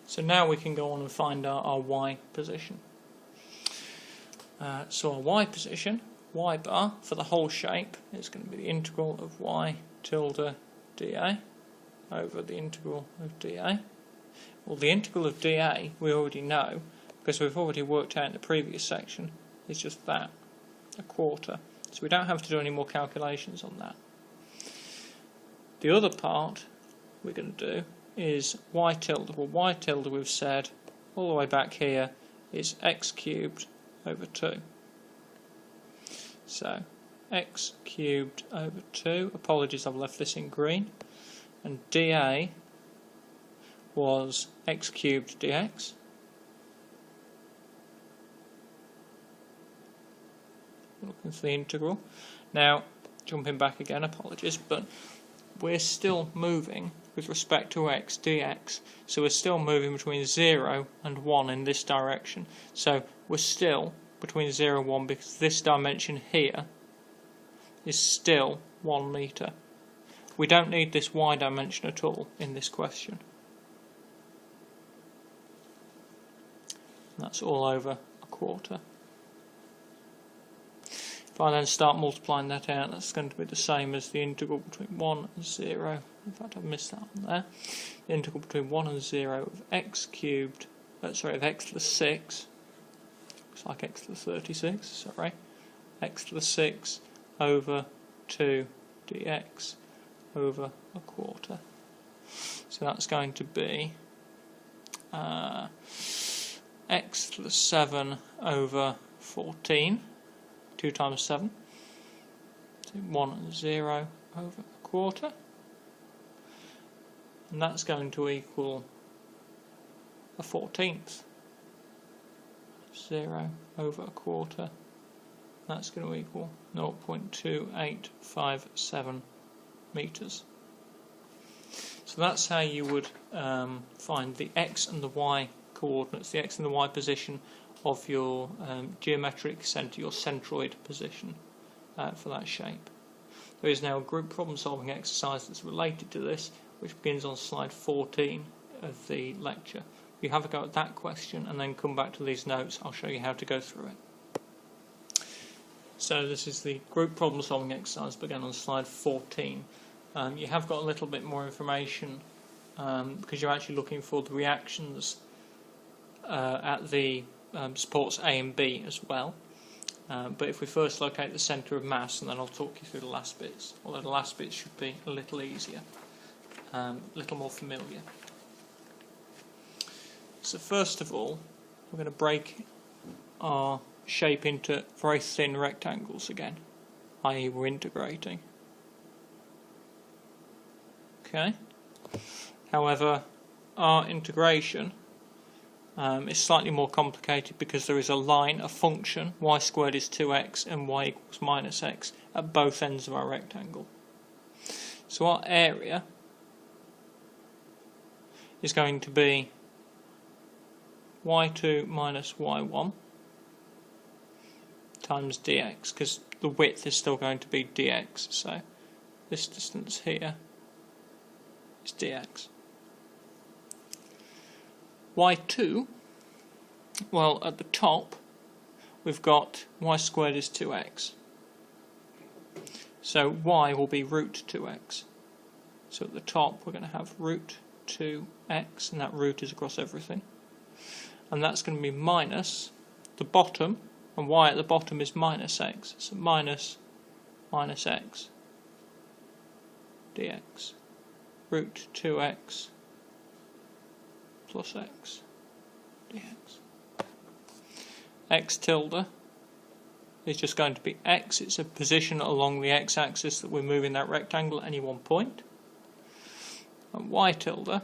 So now we can go on and find our y position. So our y position, y bar, for the whole shape is going to be the integral of y tilde dA over the integral of dA. Well, the integral of dA we already know, because we've already worked out in the previous section, is just that, a quarter. So we don't have to do any more calculations on that. The other part we're going to do is y tilde. Well, y tilde we've said all the way back here is x cubed over 2. So x cubed over 2, apologies I've left this in green, and dA was x cubed dx. Looking for the integral. Now, jumping back again, apologies, but we're still moving with respect to x dx, so we're still moving between 0 and 1 in this direction. So we're still between 0 and 1 because this dimension here is still 1 metre. We don't need this y dimension at all in this question. That's all over a quarter. If I then start multiplying that out, that's going to be the same as the integral between 1 and 0. In fact, I've missed that one there. The integral between 1 and 0 of x cubed, of x to the 6, looks like x to the 36, sorry, x to the 6 over 2 dx over a quarter. So that's going to be x to the 7 over 14. 2 times 7, so 1 and 0 over a quarter, and that's going to equal a 14th. 0 over a quarter, that's going to equal 0.2857 metres. So that's how you would find the x and the y coordinates, the x and the y position of your geometric centre, your centroid position for that shape. There is now a group problem solving exercise that's related to this, which begins on slide 14 of the lecture. You have a go at that question and then come back to these notes. I'll show you how to go through it. So this is the group problem solving exercise began on slide 14. You have got a little bit more information because you're actually looking for the reactions at the supports A and B as well, but if we first locate the centre of mass, and then I'll talk you through the last bits, although the last bits should be a little easier, a little more familiar. So first of all, we're going to break our shape into very thin rectangles again, i.e. we're integrating. Okay. However, our integration is slightly more complicated because there is a line, a function, y squared is 2x and y equals minus x at both ends of our rectangle. So our area is going to be y2 minus y1 times dx, because the width is still going to be dx, so this distance here is dx. y2, well, at the top we've got y squared is 2x, so y will be root 2x. So at the top we're going to have root 2x, and that root is across everything, and that's going to be minus the bottom, and y at the bottom is minus x, so minus x dx, root 2x plus x dx. X tilde is just going to be x, it's a position along the x-axis that we're moving that rectangle at any one point. And y tilde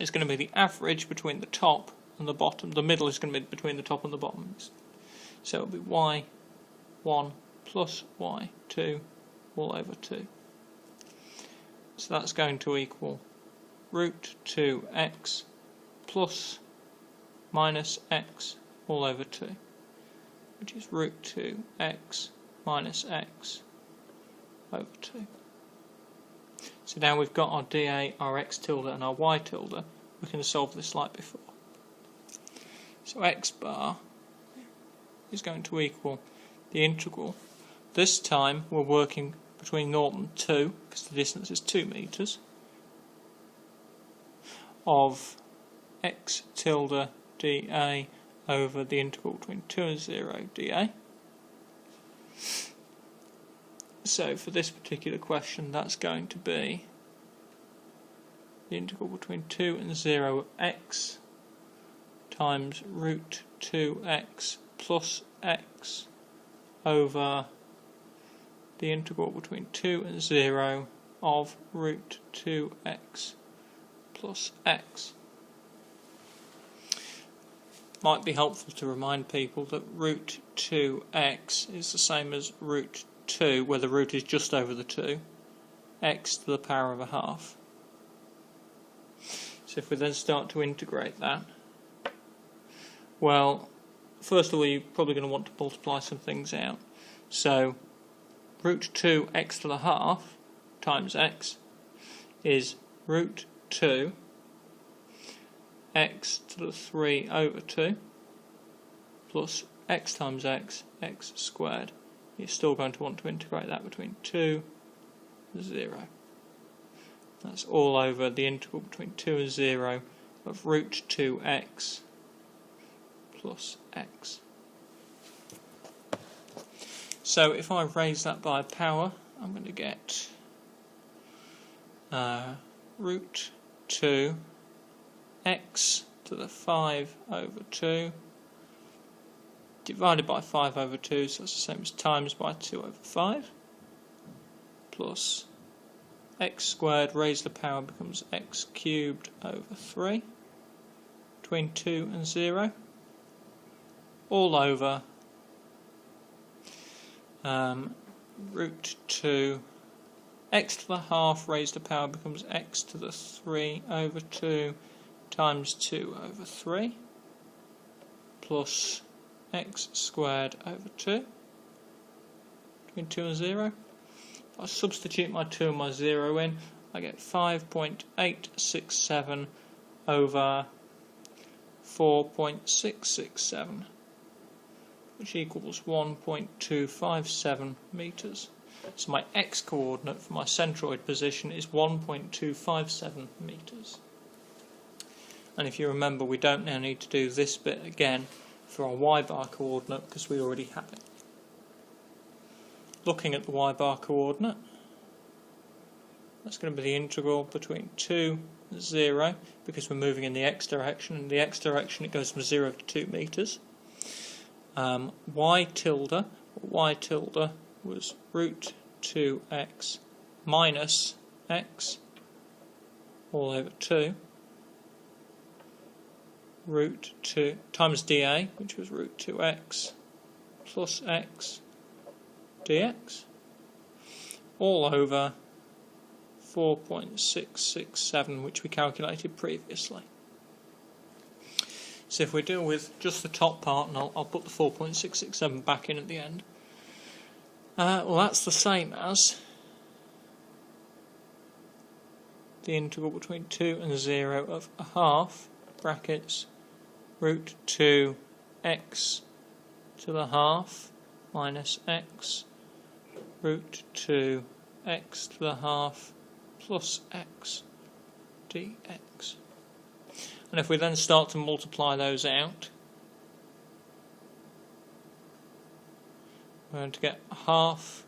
is going to be the average between the top and the bottom. The middle is going to be between the top and the bottom. So it will be y1 plus y2 all over 2. So that's going to equal root 2x plus minus x all over 2, which is root 2x minus x over 2. So now we've got our dA, our x tilde and our y tilde. we can solve this like before. So x bar is going to equal the integral. This time we're working between 0 and 2, because the distance is 2 metres, of x tilde dA over the integral between 2 and 0 dA. So for this particular question, that's going to be the integral between 2 and 0 of x times root 2x plus x over the integral between 2 and 0 of root 2x plus x. Might be helpful to remind people that root 2x is the same as root 2, where the root is just over the 2, x to the power of a half. So if we then start to integrate that, well, first of all, you're probably going to want to multiply some things out. So root 2 x to the half times x is root 2 x to the 3 over 2 plus x times x, x squared. You're still going to want to integrate that between 2 and 0. That's all over the integral between 2 and 0 of root 2x plus x. So if I raise that by a power, I'm going to get root 2 x to the 5 over 2 divided by 5 over 2, so that's the same as times by 2 over 5, plus x squared raised to the power becomes x cubed over 3 between 2 and 0, all over root 2 x to the half raised to the power becomes x to the 3 over 2 times 2 over 3 plus x squared over 2 between 2 and 0. If I substitute my 2 and my 0 in, I get 5.867 over 4.667, which equals 1.257 metres. So my x coordinate for my centroid position is 1.257 metres. And if you remember, we don't now need to do this bit again for our y-bar coordinate because we already have it. Looking at the y-bar coordinate, that's going to be the integral between 2 and 0, because we're moving in the x direction. In the x direction it goes from 0 to 2 metres. Y tilde was root 2x minus x all over 2 root 2 times dA, which was root 2x plus x dx, all over 4.667, which we calculated previously. So if we deal with just the top part, and I'll put the 4.667 back in at the end, well, that's the same as the integral between 2 and 0 of a half brackets root 2 x to the half minus x root 2 x to the half plus x dx. And if we then start to multiply those out, we're going to get half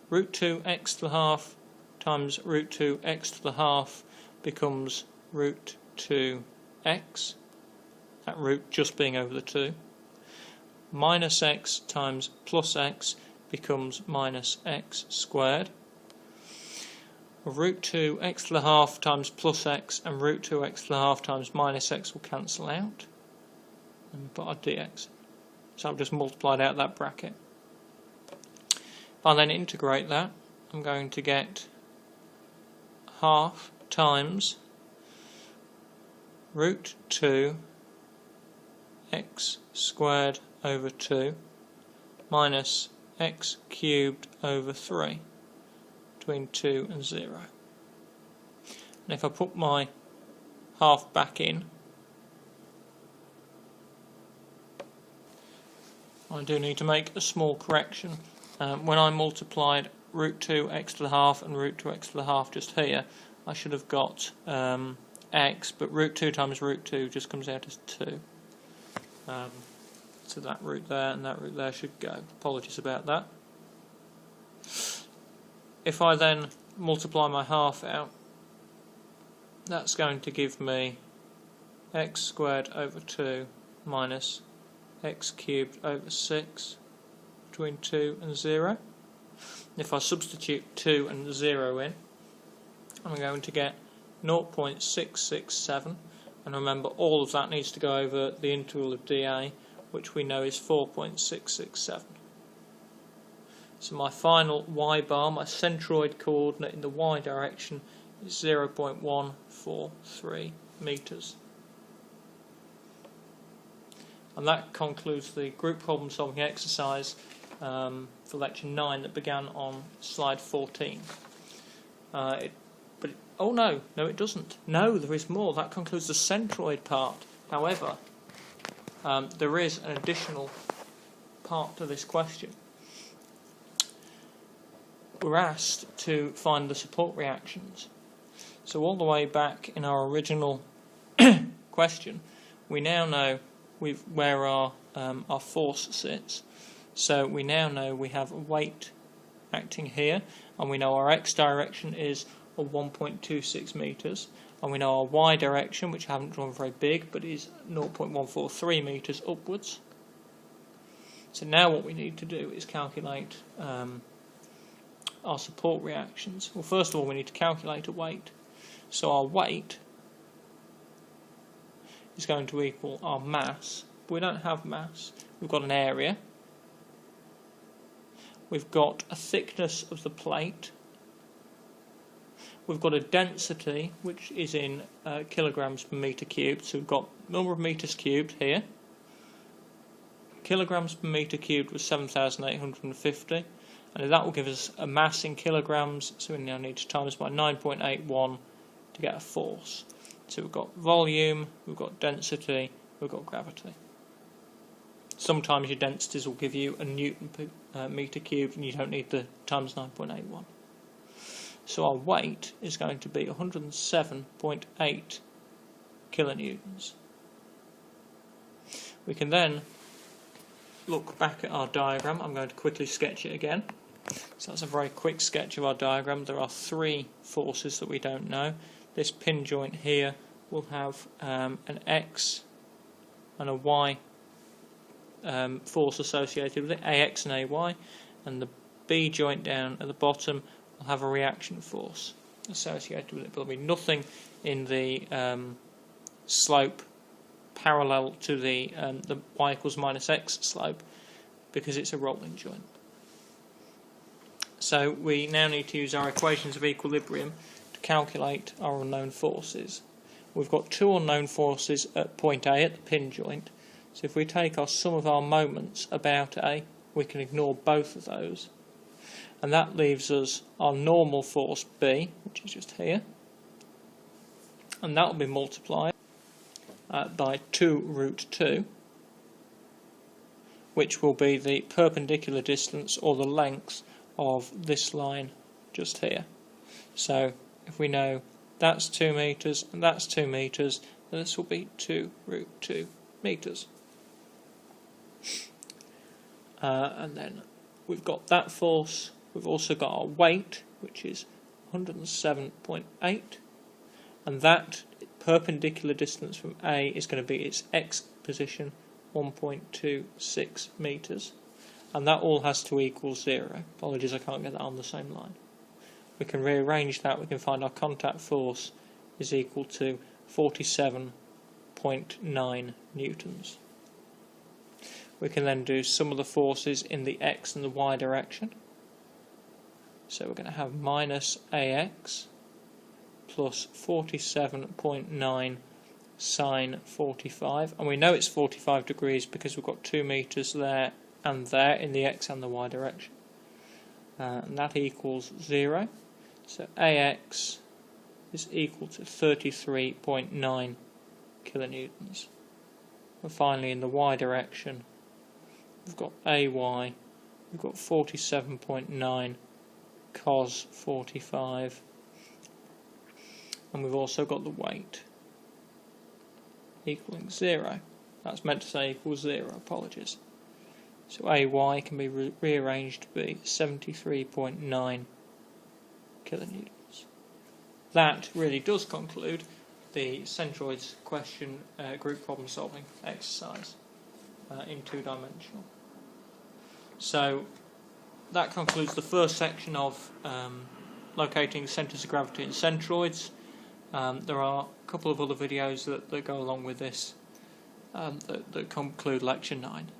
root 2 x to the half times root 2 x to the half becomes root 2 x, that root just being over the 2, minus x times plus x becomes minus x squared. Root 2 x to the half times plus x and root 2 x to the half times minus x will cancel out, and put our dx. So I've just multiplied out that bracket. If I then integrate that, I'm going to get half times root 2 x squared over 2 minus x cubed over 3 between 2 and 0. And if I put my half back in, I do need to make a small correction. When I multiplied root 2 x to the half and root 2 x to the half just here, I should have got x, but root 2 times root 2 just comes out as 2. So that root there and that root there should go. Apologies about that. If I then multiply my half out, that's going to give me x squared over 2 minus x cubed over 6 between 2 and 0. If I substitute 2 and 0 in, I'm going to get 0.667, and remember all of that needs to go over the integral of dA, which we know is 4.667. So my final y bar, my centroid coordinate in the y direction, is 0.143 metres. And that concludes the group problem solving exercise for lecture 9 that began on slide 14. Oh no, it doesn't. No, there is more. That concludes the centroid part. However, there is an additional part to this question. We're asked to find the support reactions. So all the way back in our original question, we now know where our force sits. So we now know we have a weight acting here, and we know our x direction is 1.26 metres, and we know our y direction, which I haven't drawn very big, but is 0.143 metres upwards. So now what we need to do is calculate our support reactions. Well, first of all, we need to calculate a weight. So our weight is going to equal our mass. But we don't have mass. We've got an area. We've got a thickness of the plate. We've got a density, which is in kilograms per metre cubed. So we've got number of metres cubed here. Kilograms per metre cubed was 7,850. And that will give us a mass in kilograms, so we now need to times by 9.81 to get a force. So we've got volume, we've got density, we've got gravity. Sometimes your densities will give you a Newton per metre cubed, and you don't need the times 9.81. So our weight is going to be 107.8 kilonewtons. We can then look back at our diagram. I'm going to quickly sketch it again. So that's a very quick sketch of our diagram. There are three forces that we don't know. This pin joint here will have an X and a Y force associated with it, AX and AY, and the B joint down at the bottom will have a reaction force associated with it. There'll be nothing in the slope parallel to the y equals minus x slope, because it's a rolling joint. So we now need to use our equations of equilibrium to calculate our unknown forces. We've got two unknown forces at point A at the pin joint, so if we take our sum of our moments about A, we can ignore both of those, and that leaves us our normal force B, which is just here, and that will be multiplied by 2 root 2, which will be the perpendicular distance or the length of this line just here. So if we know that's 2 metres and that's 2 metres, then this will be 2 root 2 metres. And then we've got that force, we've also got our weight, which is 107.8, and that perpendicular distance from A is going to be its x position, 1.26 metres, and that all has to equal 0. Apologies, I can't get that on the same line. We can rearrange that. We can find our contact force is equal to 47.9 newtons. We can then do some of the forces in the x and the y direction. So we're going to have minus AX plus 47.9 sine 45, and we know it's 45 degrees because we've got 2 metres there and there in the x and the y direction, and that equals 0. So AX is equal to 33.9 kilonewtons. And finally, in the y direction, we've got AY, we've got 47.9 cos 45, and we've also got the weight equaling 0. That's meant to say equals 0, apologies. So AY can be rearranged to be 73.9 kilonewtons. That really does conclude the Centroids question group problem solving exercise in two-dimensional. So that concludes the first section of locating centres of gravity in centroids. There are a couple of other videos that go along with this that conclude lecture 9.